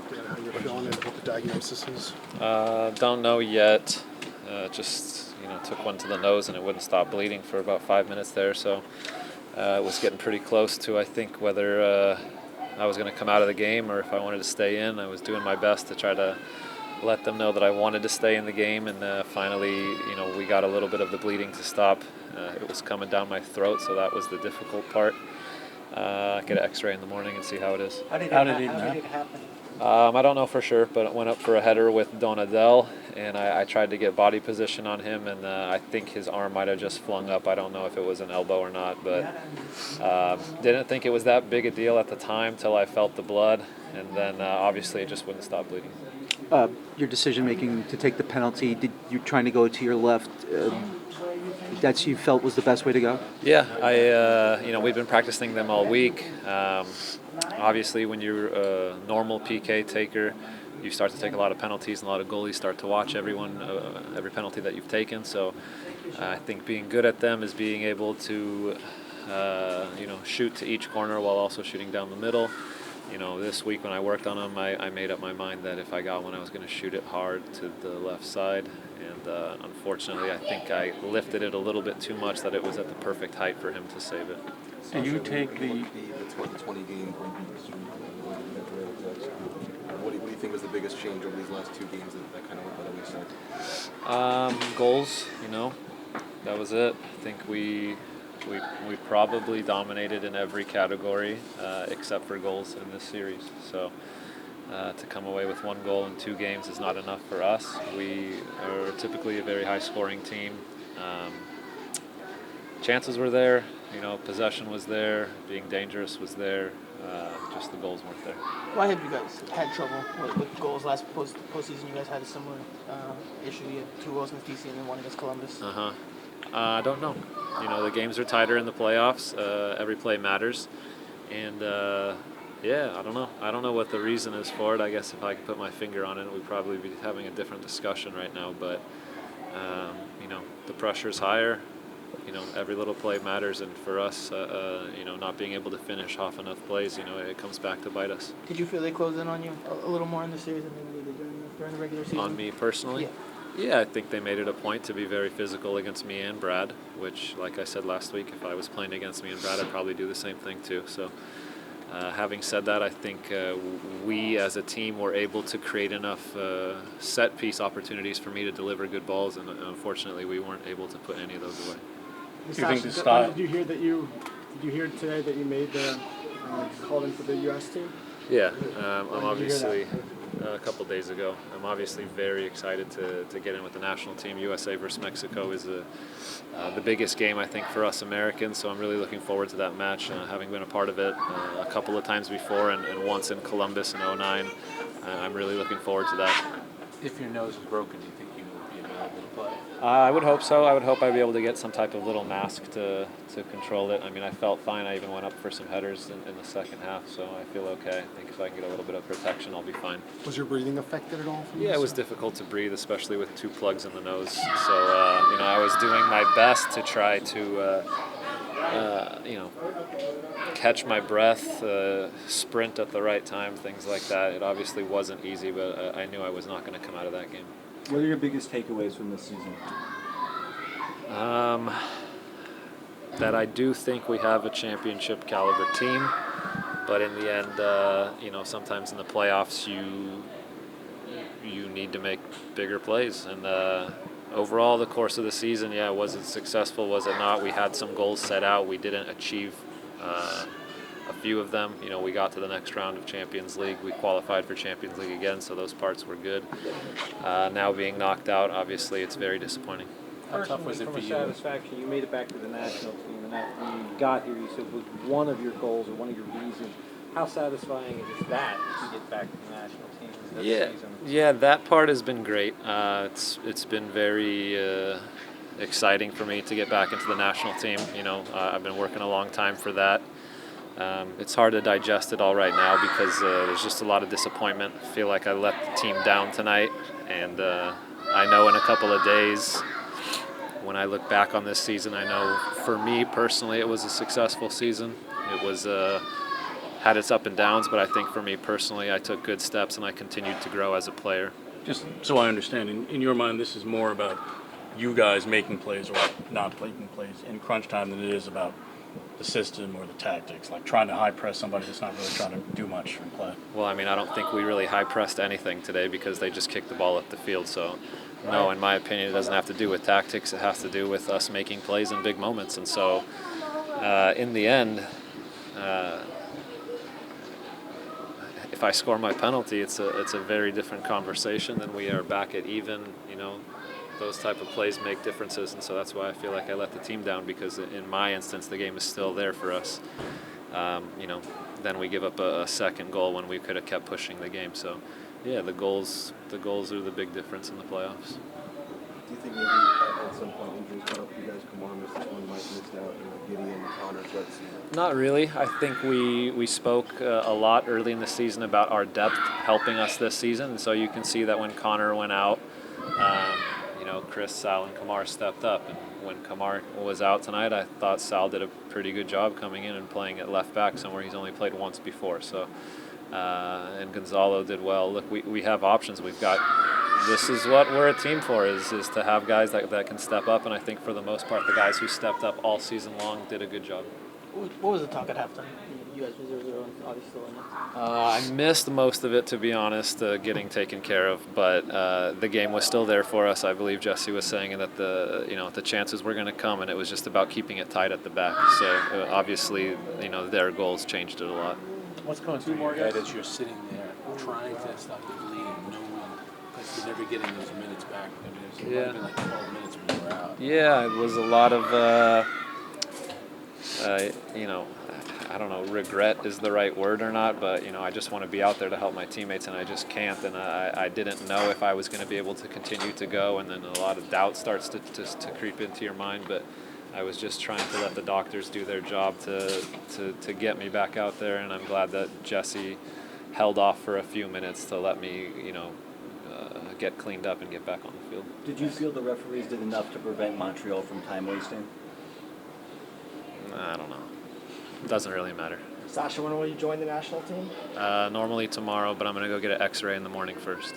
update on how you're feeling and what the diagnosis is? Don't know yet. Just took one to the nose and it wouldn't stop bleeding for about 5 minutes there. So it was getting pretty close to, I think, whether I was going to come out of the game or if I wanted to stay in. I was doing my best to try to let them know that I wanted to stay in the game, and finally, we got a little bit of the bleeding to stop. It was coming down my throat, so that was the difficult part. Get an X-ray in the morning and see how it is. How did it happen? I don't know for sure, but I went up for a header with Donadel, and I tried to get body position on him, and I think his arm might have just flung up. I don't know if it was an elbow or not, but didn't think it was that big a deal at the time till I felt the blood, and then obviously it just wouldn't stop bleeding. Your decision-making to take the penalty, did you trying to go to your left, that you felt was the best way to go? Yeah, we've been practicing them all week. Obviously, when you're a normal PK taker, you start to take a lot of penalties, and a lot of goalies start to watch every penalty that you've taken. So I think being good at them is being able to, shoot to each corner while also shooting down the middle. This week when I worked on them, I made up my mind that if I got one, I was going to shoot it hard to the left side. And unfortunately, I think I lifted it a little bit too much, that it was at the perfect height for him to save it. Do you take the 2020 game? What do you think was the biggest change over these last two games that kind of went by the wayside? Goals, that was it. I think we probably dominated in every category except for goals in this series. So to come away with 1 goal in 2 games is not enough for us. We are typically a very high-scoring team. Chances were there, possession was there, being dangerous was there. Just the goals weren't there. Why have you guys had trouble with goals last postseason? You guys had a similar issue. You had 2 goals against DC and then 1 against Columbus. I don't know. The games are tighter in the playoffs. Every play matters. And, I don't know. I don't know what the reason is for it. I guess if I could put my finger on it, we'd probably be having a different discussion right now. But, the pressure's higher. Every little play matters. And for us, not being able to finish off enough plays, it comes back to bite us. Did you feel they closed in on you a little more in the series than they did during the regular season? On me personally? Yeah. Yeah, I think they made it a point to be very physical against me and Brad, which, like I said last week, if I was playing against me and Brad, I'd probably do the same thing too. So having said that, I think we as a team were able to create enough set-piece opportunities for me to deliver good balls, and unfortunately we weren't able to put any of those away. Do you think the style? Did you hear today that you made the called in for the U.S. team? Yeah, I'm obviously a couple days ago. I'm obviously very excited to get in with the national team. USA versus Mexico is the biggest game, I think, for us Americans, so I'm really looking forward to that match, having been a part of it a couple of times before and once in Columbus in 2009. I'm really looking forward to that. If your nose is broken, do you think you would be available to play? I would hope so. I would hope I'd be able to get some type of little mask to control it. I mean, I felt fine. I even went up for some headers in the second half, so I feel okay. I think if I can get a little bit of protection, I'll be fine. Was your breathing affected at all? Yeah, it was difficult to breathe, especially with 2 plugs in the nose. So, I was doing my best to try to, catch my breath, sprint at the right time, things like that. It obviously wasn't easy, but I knew I was not going to come out of that game. What are your biggest takeaways from this season? That I do think we have a championship caliber team, but in the end, sometimes in the playoffs you need to make bigger plays. And overall, the course of the season, was it successful? Was it not? We had some goals set out. We didn't achieve a few of them. We got to the next round of Champions League. We qualified for Champions League again, so those parts were good. Now being knocked out, obviously, it's very disappointing. How tough was it for you? Satisfaction, you made it back to the national team, and that when you got here, you said was one of your goals or one of your reasons. How satisfying is that to get back to the national team this season? Yeah, that part has been great. It's been very exciting for me to get back into the national team. I've been working a long time for that. It's hard to digest it all right now because there's just a lot of disappointment. I feel like I let the team down tonight, and I know in a couple of days, when I look back on this season, I know for me personally it was a successful season. It was had its up and downs, but I think for me personally, I took good steps and I continued to grow as a player. Just so I understand, in your mind, this is more about you guys making plays or not making plays in crunch time than it is about the system or the tactics, like trying to high press somebody that's not really trying to do much in play. Well, I mean, I don't think we really high pressed anything today because they just kicked the ball up the field. So, no, in my opinion, it doesn't have to do with tactics. It has to do with us making plays in big moments. And so, in the end, if I score my penalty, it's a very different conversation than we are back at even. You know, those type of plays make differences, and so that's why I feel like I let the team down, because in my instance, the game is still there for us. You know, then we give up a second goal when we could have kept pushing the game. So, yeah, the goals are the big difference in the playoffs. Do you think maybe at some point injuries caught up you guys? Kamar missed this one, Mike missed out, Gideon, Connor, let's see. Not really. I think we spoke a lot early in the season about our depth helping us this season, and so you can see that when Connor went out, you know, Chris, Sal, and Kamar stepped up. And when Kamar was out tonight, I thought Sal did a pretty good job coming in and playing at left back, somewhere he's only played once before. So, and Gonzalo did well. Look, we have options. We've got. This is what we're a team for: is to have guys that can step up. And I think for the most part, the guys who stepped up all season long did a good job. What was the talk at halftime? You guys were 0-0 and obviously still in it. I missed most of it, to be honest, getting taken care of. But the game was still there for us. I believe Jesse was saying that the chances were going to come, and it was just about keeping it tight at the back. So obviously, their goals changed it a lot. What's going through your head as you're sitting there trying to stop the bleeding, knowing that you're never getting those minutes back? I mean, it might have been like 12 minutes when you were out. Yeah, it was a lot of, I don't know, regret is the right word or not, but, I just want to be out there to help my teammates, and I just can't. And I didn't know if I was going to be able to continue to go, and then a lot of doubt starts to creep into your mind. But I was just trying to let the doctors do their job to get me back out there, and I'm glad that Jesse held off for a few minutes to let me, get cleaned up and get back on the field. Did you feel the referees did enough to prevent Montreal from time wasting? I don't know. It doesn't really matter. Sasha, when will you join the national team? Normally tomorrow, but I'm going to go get an X-ray in the morning first.